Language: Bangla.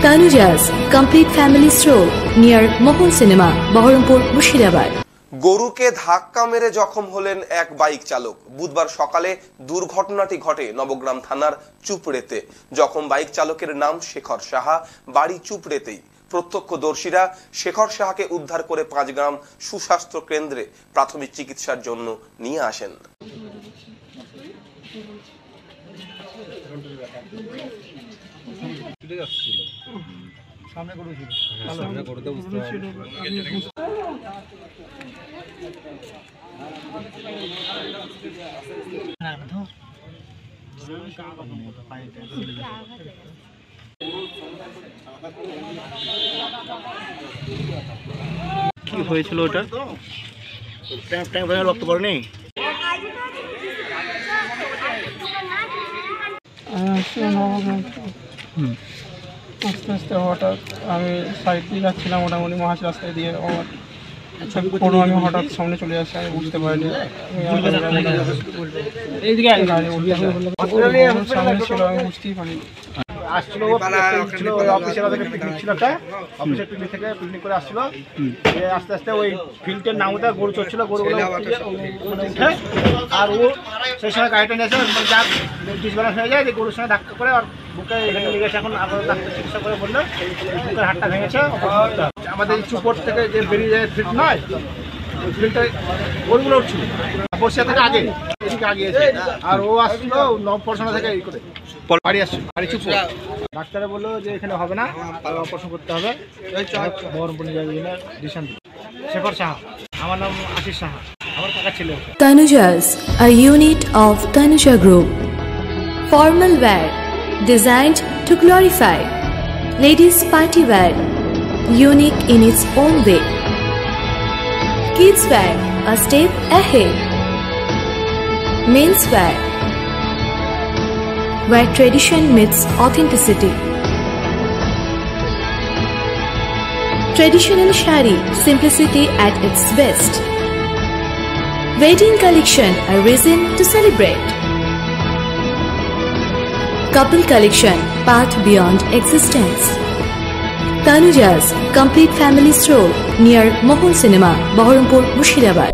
Tanuja's complete family stroll near Mohol Cinema, Baharampur, Murshidabad. গরুকে ধাক্কা মেরে জখম হলেন এক বাইক চালক। বুধবার সকালে দুর্ঘটনাটি ঘটে নবগ্রাম থানার চুপড়েতে। জখম বাইক চালকের নাম শেখর সাহা, বাড়ি চুপড়েতেই। প্রত্যক্ষদর্শীরা শেখর সাহাকে উদ্ধার করে পাঁচগ্রাম সুস্বাস্থ্য কেন্দ্রে প্রাথমিক চিকিৎসার জন্য নিয়ে আসেন। কি হয়েছিল ওটা? রক্ত পড়েনি। আস্তে আস্তে হঠাৎ আমি সাইড দিয়ে যাচ্ছিলাম, মোটামুটি মহাজ রাস্তায় দিয়ে আমি হঠাৎ সামনে চলে আসছে, আমি বুঝতে পারিনি। সামনে ছিল, আমি বুঝতেই পারিনি। আসছিল অফিসের পিকনিক ছিল, একটা অফিসের পিকনিক থেকে পিকনিক করে আসছিল। আস্তে আস্তে ওই ফিল্ডের নামটা গরু চড়ছিল, গরুগুলো উঠে আর ও সেই সময় গাড়িটা নিয়েছে, যা ডিসব্যালেন্স হয়ে যায়, যে গরুর সঙ্গে ধাক্কা করে আর বুকে এখানে লেগেছে। এখন আবার ডাক্তার চিকিৎসা করে বললো বুকের হাড়টা ভেঙেছে। আমাদের চুপড় থেকে যে বেরিয়ে যায় ফিল্ড নয়, ওই ফিল্ডটা গরুগুলো উঠছিল বসিয়া থেকে আগে এদিকে আগিয়েছে। আর ও আসছিল নবপড়াশোনা থেকে এই করে বাড়ি আসছিল, বাড়ি চুপ। ডাক্তারে বললো যে এখানে হবে না, অপারেশন করতে হবে, বহরমপুর নিয়ে যাবে ডিসিশন। শেখর সাহা, আমার নাম আশিস সাহা, আমার কাকা ছিল। Tanuja's, a unit of Tanuja Group. Formal wear designed to glorify. Ladies party wear, unique in its own way. Kids wear, a step ahead. Men's wear, where tradition meets authenticity. Traditional shari, simplicity at its best. Wedding collection, a reason to celebrate. Couple collection, path beyond existence. Tanuja's complete family stroll near Mohol Cinema, Baharampur, Murshidabad.